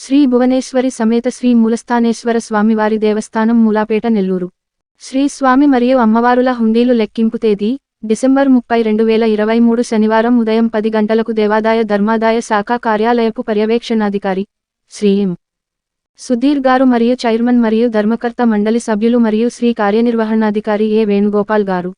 శ్రీ భువనేశ్వరి సమేత శ్రీ మూలస్థానేశ్వర స్వామివారి దేవస్థానం మూలాపేట నెల్లూరు. శ్రీ స్వామి మరియు అమ్మవారుల హుండీలు లెక్కింపు తేదీ డిసెంబర్ 30, 2023 శనివారం ఉదయం 10 గంటలకు దేవాదాయ ధర్మాదాయ శాఖ కార్యాలయపు పర్యవేక్షణాధికారి శ్రీ ఎం. సుధీర్ గారు మరియు చైర్మన్ మరియు ధర్మకర్త మండలి సభ్యులు మరియు శ్రీ కార్యనిర్వహణాధికారి ఏ వేణుగోపాల్ గారు,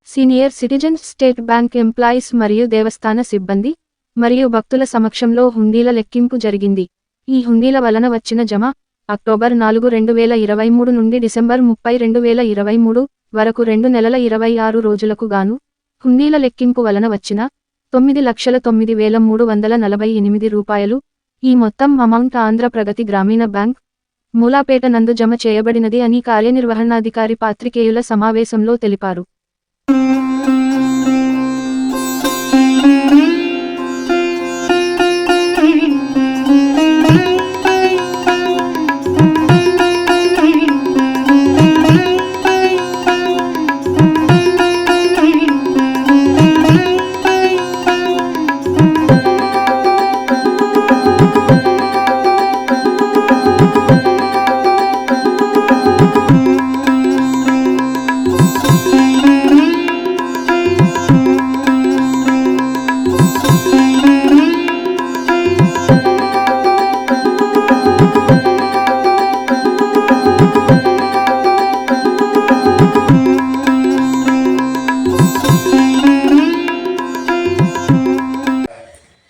senior citizens, state bank employees మరియు దేవస్థాన సిబ్బంది మరియు భక్తుల సమక్షంలో హుండీల లెక్కింపు జరిగింది. ఈ హుండీల వలన వచ్చిన జమ అక్టోబర్ 4, 2023 నుండి డిసెంబర్ 30, 2023 వరకు 2 నెలల 26 రోజులకు గాను హుండీల లెక్కింపు వలన వచ్చిన 9,09,348 రూపాయలు. ఈ మొత్తం అమౌంట్ ఆంధ్ర ప్రగతి గ్రామీణ బ్యాంక్ మూలాపేట నందు జమ చేయబడినది అని కార్యనిర్వహణాధికారి పాత్రికేయుల సమావేశంలో తెలిపారు.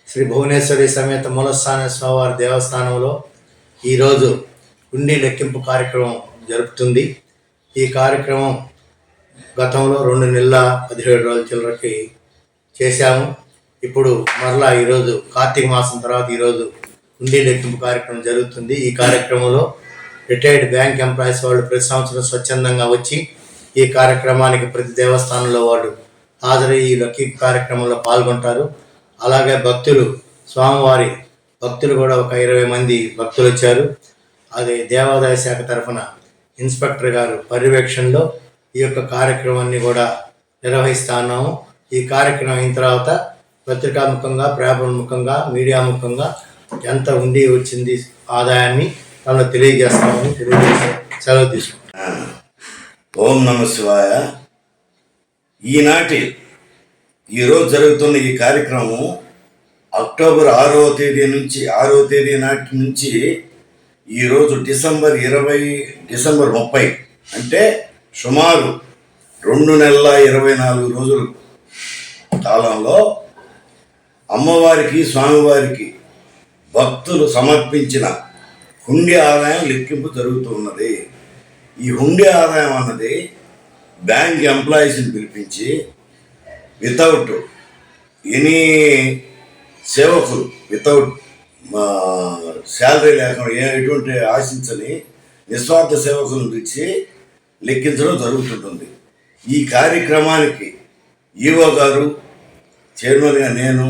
శ్రీ భువనేశ్వరి సమేత మూలస్థాన స్వామివారి దేవస్థానంలో ఈరోజు హుండీ లెక్కింపు కార్యక్రమం జరుపుతుంది. ఈ కార్యక్రమం గతంలో 2 నెలల 17 రోజుల చిల్లరకి చేశాము. ఇప్పుడు మరలా ఈరోజు కార్తీక మాసం తర్వాత ఈరోజు హుండీ లెక్కింపు కార్యక్రమం జరుగుతుంది. ఈ కార్యక్రమంలో రిటైర్డ్ బ్యాంక్ ఎంప్లాయీస్ వాళ్ళు ప్రతి సంవత్సరం స్వచ్ఛందంగా వచ్చి ఈ కార్యక్రమానికి ప్రతి దేవస్థానంలో వాళ్ళు హాజరై ఈ లెక్కింపు కార్యక్రమంలో పాల్గొంటారు. అలాగే భక్తులు, స్వామివారి భక్తులు కూడా ఒక 20 మంది భక్తులు వచ్చారు. అదే దేవాదాయ శాఖ తరఫున ఇన్స్పెక్టర్ గారు పర్యవేక్షణలో ఈ యొక్క కార్యక్రమాన్ని కూడా నిర్వహిస్తున్నాము. ఈ కార్యక్రమం అయిన తర్వాత పత్రికాముఖంగా, పేపర్ ముఖంగా, మీడియా ముఖంగా ఎంత ఉండి వచ్చింది ఆదాయాన్ని మనం తెలియజేస్తామని తెలియజేసి సెలవు తీసుకుంటాం. ఓం నమః శివాయ. ఈరోజు జరుగుతున్న ఈ కార్యక్రమం అక్టోబర్ 6వ తేదీ నాటి నుంచి ఈరోజు డిసెంబర్ 30 అంటే సుమారు 2 నెలల 24 రోజుల కాలంలో అమ్మవారికి, స్వామివారికి భక్తులు సమర్పించిన హుండీ ఆదాయం లెక్కింపు జరుగుతున్నది. ఈ హుండీ ఆదాయం అన్నది బ్యాంక్ ఎంప్లాయీస్ని పిలిపించి వితౌట్ ఎనీ సేవకులు, వితౌట్ శాలరీ లేకుండా ఎటువంటి ఆశించని నిస్వార్థ సేవకులను పిలిచి లెక్కించడం జరుగుతుంటుంది. ఈ కార్యక్రమానికి ఈవో గారు, చైర్మన్గా నేను,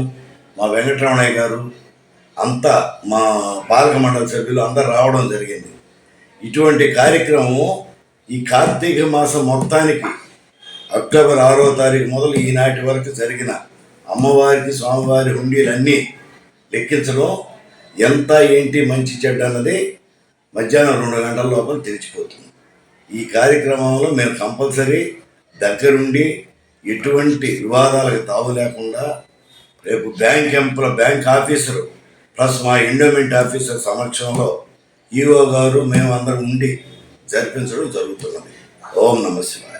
మా వెంకటరమణయ్య గారు, అంతా మా పాలక మండలి సభ్యులు అందరు రావడం జరిగింది. ఇటువంటి కార్యక్రమం ఈ కార్తీక మాసం మొత్తానికి అక్టోబర్ 6వ తారీఖు మొదలు ఈనాటి వరకు జరిగిన అమ్మవారికి, స్వామివారి హుండీలన్నీ లెక్కించడం ఎంత ఏంటి మంచి చెడ్డ అన్నది మధ్యాహ్నం 2 గంటల లోపల తెలిసిపోతుంది. ఈ కార్యక్రమంలో మేము కంపల్సరీ దగ్గరుండి ఎటువంటి వివాదాలకు తావు లేకుండా రేపు బ్యాంక్ ఆఫీసరు ప్లస్ మా ఎండోమెంట్ ఆఫీసర్ సమక్షంలో ఈఓ గారు మేమందరం ఉండి జరిపించడం జరుగుతున్నది. ఓం నమః శివాయ.